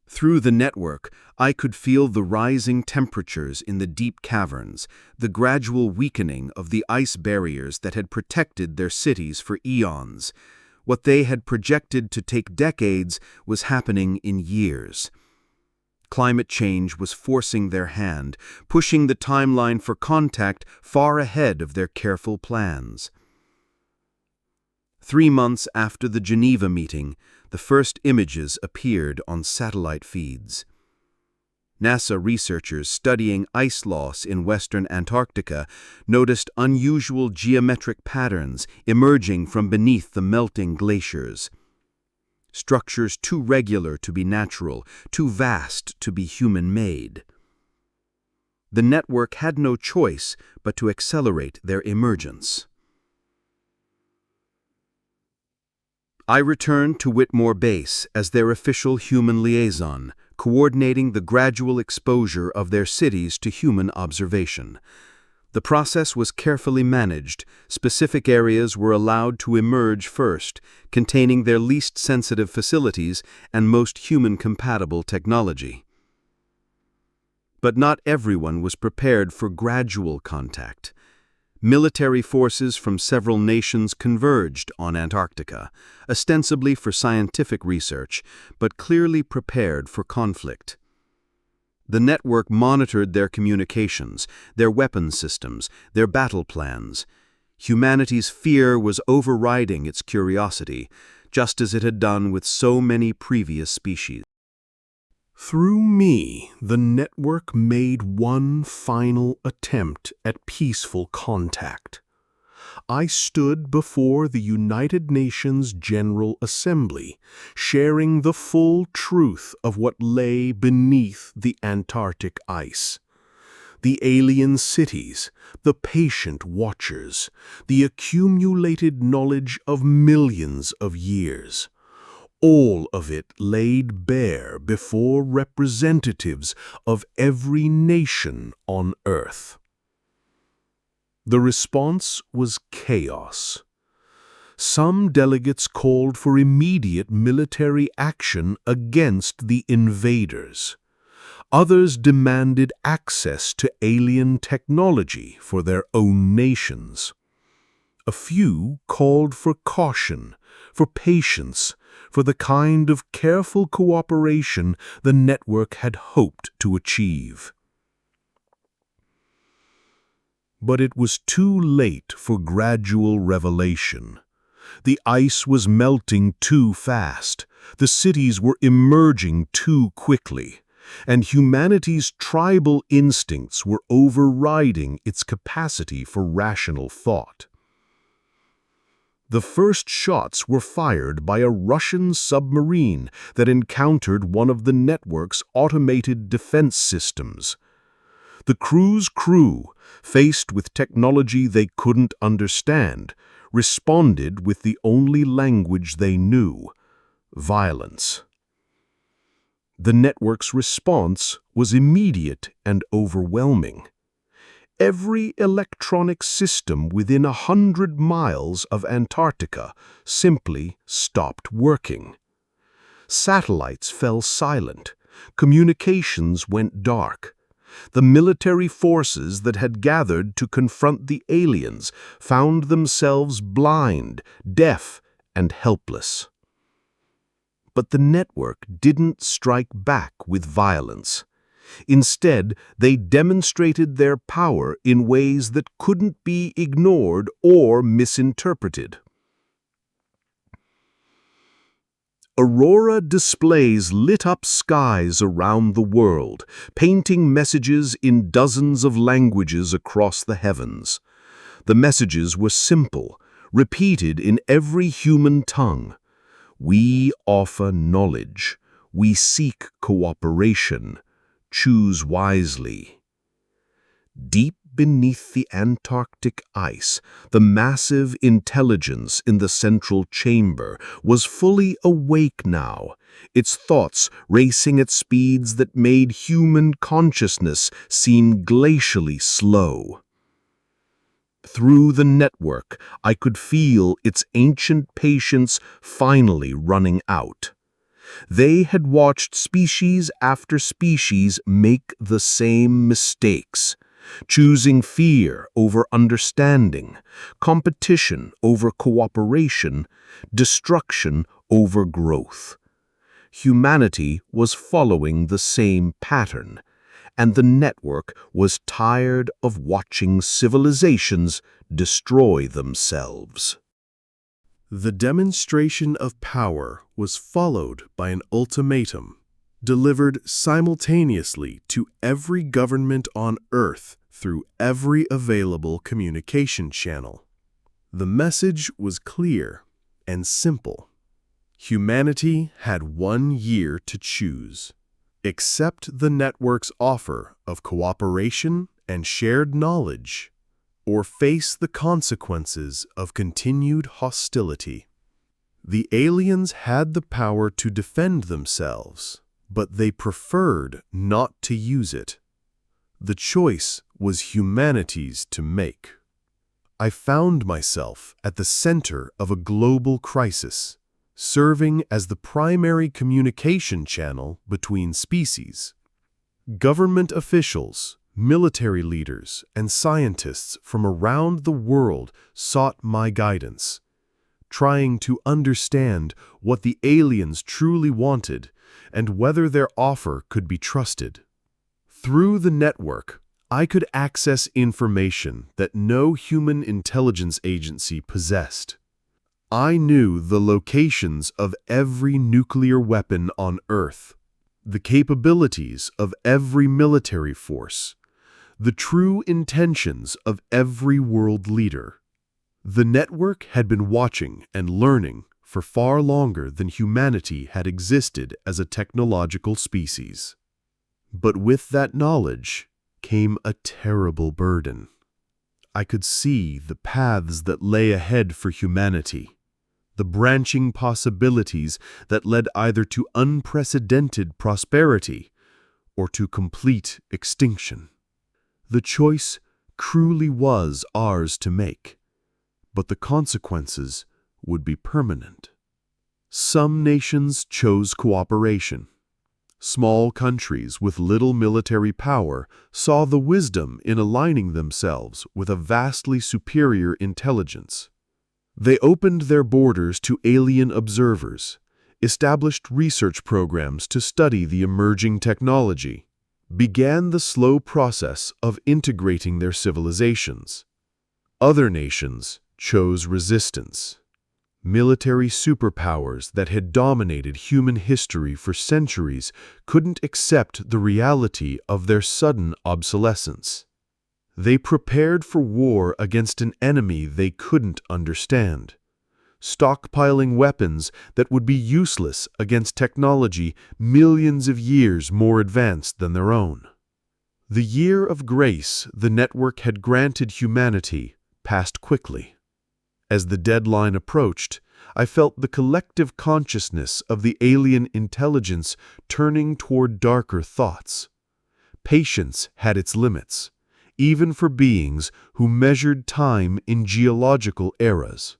Through the network, I could feel the rising temperatures in the deep caverns, the gradual weakening of the ice barriers that had protected their cities for eons. What they had projected to take decades was happening in years. Climate change was forcing their hand, pushing the timeline for contact far ahead of their careful plans. 3 months after the Geneva meeting, the first images appeared on satellite feeds. NASA researchers studying ice loss in western Antarctica noticed unusual geometric patterns emerging from beneath the melting glaciers. Structures too regular to be natural, too vast to be human-made. The network had no choice but to accelerate their emergence. I returned to Whitmore Base as their official human liaison, coordinating the gradual exposure of their cities to human observation. The process was carefully managed. Specific areas were allowed to emerge first, containing their least sensitive facilities and most human-compatible technology. But not everyone was prepared for gradual contact. Military forces from several nations converged on Antarctica, ostensibly for scientific research, but clearly prepared for conflict. The network monitored their communications, their weapons systems, their battle plans. Humanity's fear was overriding its curiosity, just as it had done with so many previous species. Through me, the network made one final attempt at peaceful contact. I stood before the United Nations General Assembly, sharing the full truth of what lay beneath the Antarctic ice. The alien cities, the patient watchers, the accumulated knowledge of millions of years. All of it laid bare before representatives of every nation on Earth. The response was chaos. Some delegates called for immediate military action against the invaders. Others demanded access to alien technology for their own nations. A few called for caution, for patience, for the kind of careful cooperation the network had hoped to achieve. But it was too late for gradual revelation. The ice was melting too fast, the cities were emerging too quickly, and humanity's tribal instincts were overriding its capacity for rational thought. The first shots were fired by a Russian submarine that encountered one of the network's automated defense systems. The crew's crew, faced with technology they couldn't understand, responded with the only language they knew: violence. The network's response was immediate and overwhelming. Every electronic system within 100 miles of Antarctica simply stopped working. Satellites fell silent. Communications went dark. The military forces that had gathered to confront the aliens found themselves blind, deaf, and helpless. But the network didn't strike back with violence. Instead, they demonstrated their power in ways that couldn't be ignored or misinterpreted. Aurora displays lit up skies around the world, painting messages in dozens of languages across the heavens. The messages were simple, repeated in every human tongue. We offer knowledge. We seek cooperation. Choose wisely. Deep beneath the Antarctic ice, the massive intelligence in the central chamber was fully awake now, its thoughts racing at speeds that made human consciousness seem glacially slow. Through the network, I could feel its ancient patience finally running out. They had watched species after species make the same mistakes, choosing fear over understanding, competition over cooperation, destruction over growth. Humanity was following the same pattern, and the network was tired of watching civilizations destroy themselves. The demonstration of power was followed by an ultimatum, delivered simultaneously to every government on Earth through every available communication channel. The message was clear and simple. Humanity had 1 year to choose. Accept the network's offer of cooperation and shared knowledge, or face the consequences of continued hostility. The aliens had the power to defend themselves, but they preferred not to use it. The choice was humanity's to make. I found myself at the center of a global crisis, serving as the primary communication channel between species. Government officials, Military leaders and scientists from around the world sought my guidance, trying to understand what the aliens truly wanted and whether their offer could be trusted. Through the network, I could access information that no human intelligence agency possessed. I knew the locations of every nuclear weapon on Earth, the capabilities of every military force, the true intentions of every world leader. The network had been watching and learning for far longer than humanity had existed as a technological species. But with that knowledge came a terrible burden. I could see the paths that lay ahead for humanity, the branching possibilities that led either to unprecedented prosperity or to complete extinction. The choice cruelly was ours to make, but the consequences would be permanent. Some nations chose cooperation. Small countries with little military power saw the wisdom in aligning themselves with a vastly superior intelligence. They opened their borders to alien observers, established research programs to study the emerging technology, began the slow process of integrating their civilizations. Other nations chose resistance. Military superpowers that had dominated human history for centuries couldn't accept the reality of their sudden obsolescence. They prepared for war against an enemy they couldn't understand, stockpiling weapons that would be useless against technology millions of years more advanced than their own. The year of grace the network had granted humanity passed quickly. As the deadline approached, I felt the collective consciousness of the alien intelligence turning toward darker thoughts. Patience had its limits, even for beings who measured time in geological eras.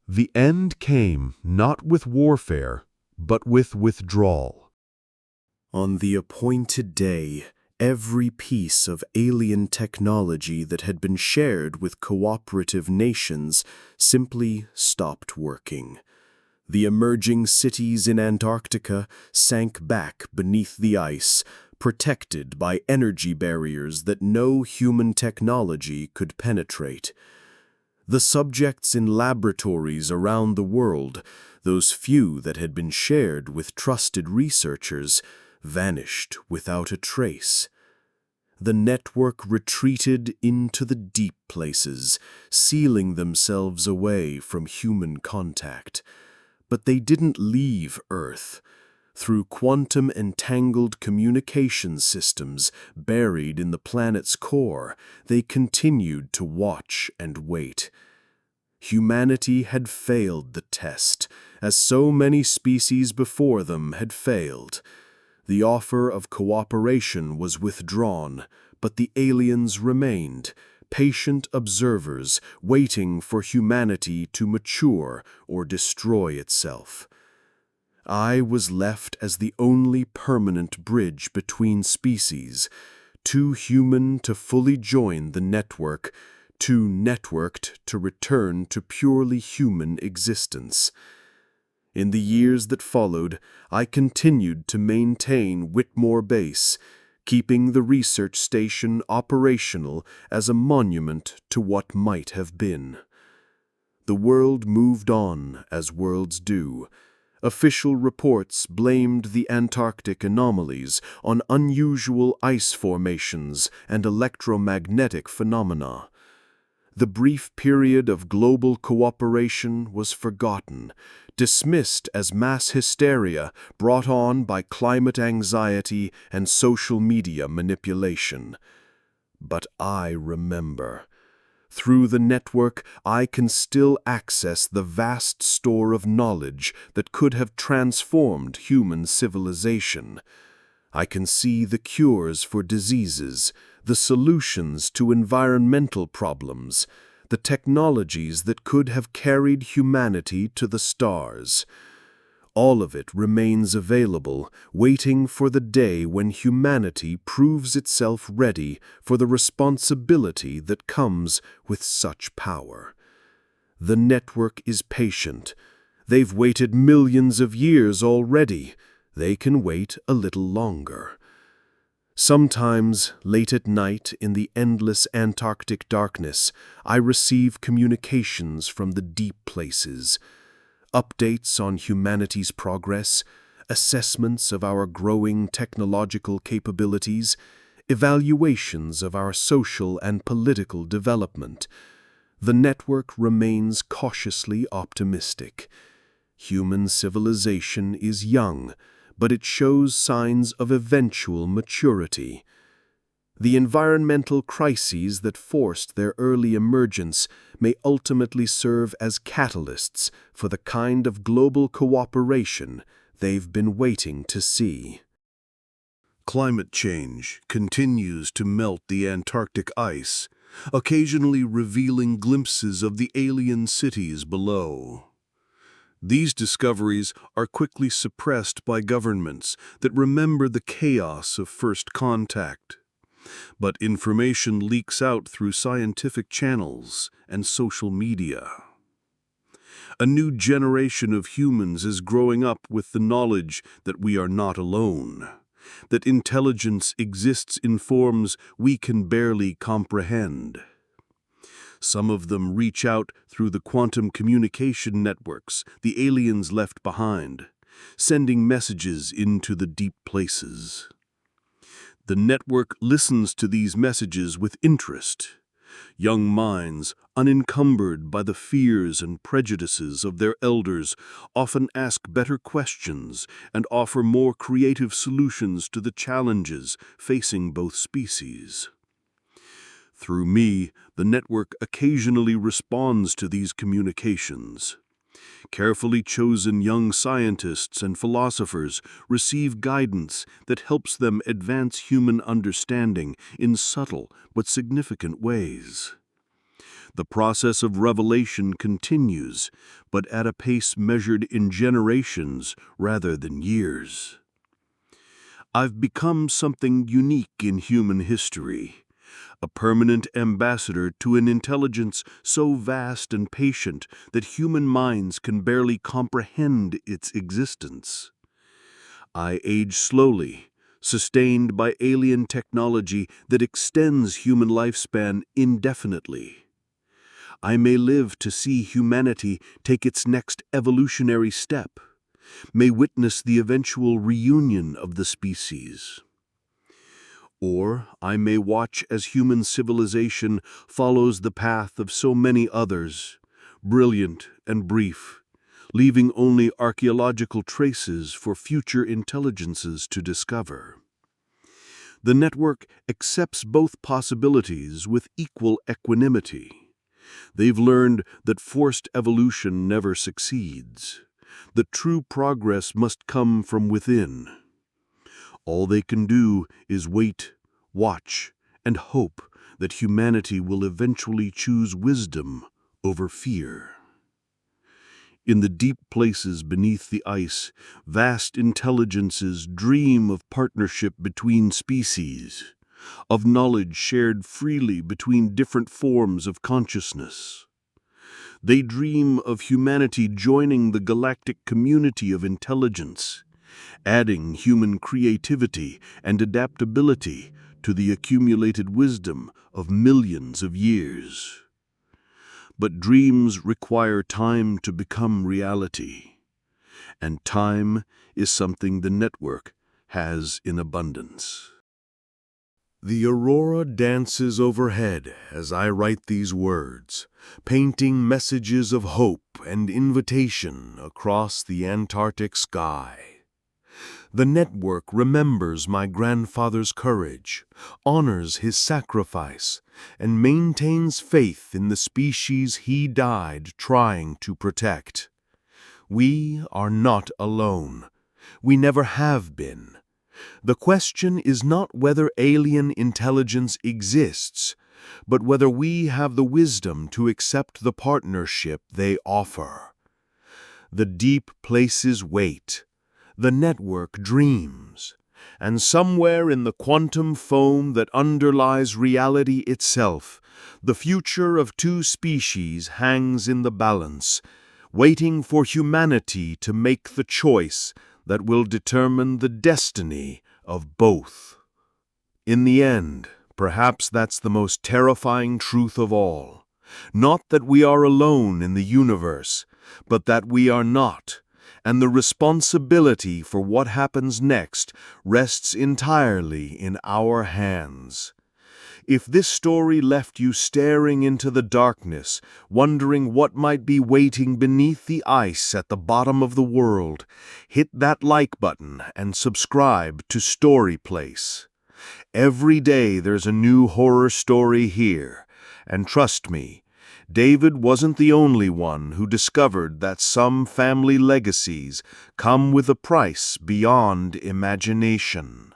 The end came not with warfare, but with withdrawal. On the appointed day, every piece of alien technology that had been shared with cooperative nations simply stopped working. The emerging cities in Antarctica sank back beneath the ice, protected by energy barriers that no human technology could penetrate. The subjects in laboratories around the world, those few that had been shared with trusted researchers, vanished without a trace. The network retreated into the deep places, sealing themselves away from human contact. But they didn't leave Earth. Through quantum-entangled communication systems buried in the planet's core, they continued to watch and wait. Humanity had failed the test, as so many species before them had failed. The offer of cooperation was withdrawn, but the aliens remained, patient observers waiting for humanity to mature or destroy itself. I was left as the only permanent bridge between species, too human to fully join the network, too networked to return to purely human existence. In the years that followed, I continued to maintain Whitmore Base, keeping the research station operational as a monument to what might have been. The world moved on as worlds do. Official reports blamed the Antarctic anomalies on unusual ice formations and electromagnetic phenomena. The brief period of global cooperation was forgotten, dismissed as mass hysteria brought on by climate anxiety and social media manipulation. But I remember. Through the network, I can still access the vast store of knowledge that could have transformed human civilization. I can see the cures for diseases, the solutions to environmental problems, the technologies that could have carried humanity to the stars. All of it remains available, waiting for the day when humanity proves itself ready for the responsibility that comes with such power. The network is patient. They've waited millions of years already. They can wait a little longer. Sometimes, late at night in the endless Antarctic darkness, I receive communications from the deep places. Updates on humanity's progress, assessments of our growing technological capabilities, evaluations of our social and political development. The network remains cautiously optimistic. Human civilization is young, but it shows signs of eventual maturity. The environmental crises that forced their early emergence may ultimately serve as catalysts for the kind of global cooperation they've been waiting to see. Climate change continues to melt the Antarctic ice, occasionally revealing glimpses of the alien cities below. These discoveries are quickly suppressed by governments that remember the chaos of first contact. But information leaks out through scientific channels and social media. A new generation of humans is growing up with the knowledge that we are not alone, that intelligence exists in forms we can barely comprehend. Some of them reach out through the quantum communication networks the aliens left behind, sending messages into the deep places. The network listens to these messages with interest. Young minds, unencumbered by the fears and prejudices of their elders, often ask better questions and offer more creative solutions to the challenges facing both species. Through me, the network occasionally responds to these communications. Carefully chosen young scientists and philosophers receive guidance that helps them advance human understanding in subtle but significant ways. The process of revelation continues, but at a pace measured in generations rather than years. I've become something unique in human history. A permanent ambassador to an intelligence so vast and patient that human minds can barely comprehend its existence. I age slowly, sustained by alien technology that extends human lifespan indefinitely. I may live to see humanity take its next evolutionary step, may witness the eventual reunion of the species. Or I may watch as human civilization follows the path of so many others, brilliant and brief, leaving only archaeological traces for future intelligences to discover. The network accepts both possibilities with equal equanimity. They've learned that forced evolution never succeeds, that true progress must come from within. All they can do is wait, watch, and hope that humanity will eventually choose wisdom over fear. In the deep places beneath the ice, vast intelligences dream of partnership between species, of knowledge shared freely between different forms of consciousness. They dream of humanity joining the galactic community of intelligence, adding human creativity and adaptability to the accumulated wisdom of millions of years. But dreams require time to become reality, and time is something the network has in abundance. The aurora dances overhead as I write these words, painting messages of hope and invitation across the Antarctic sky. The network remembers my grandfather's courage, honors his sacrifice, and maintains faith in the species he died trying to protect. We are not alone. We never have been. The question is not whether alien intelligence exists, but whether we have the wisdom to accept the partnership they offer. The deep places wait. The network dreams. And somewhere in the quantum foam that underlies reality itself, the future of two species hangs in the balance, waiting for humanity to make the choice that will determine the destiny of both. In the end, perhaps that's the most terrifying truth of all. Not that we are alone in the universe, but that we are not, and the responsibility for what happens next rests entirely in our hands. If this story left you staring into the darkness, wondering what might be waiting beneath the ice at the bottom of the world, hit that like button and subscribe to Story Place. Every day there's a new horror story here, and trust me, David wasn't the only one who discovered that some family legacies come with a price beyond imagination.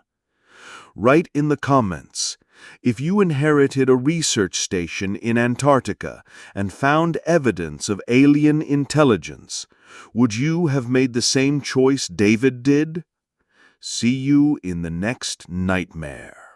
Write in the comments, if you inherited a research station in Antarctica and found evidence of alien intelligence, would you have made the same choice David did? See you in the next nightmare.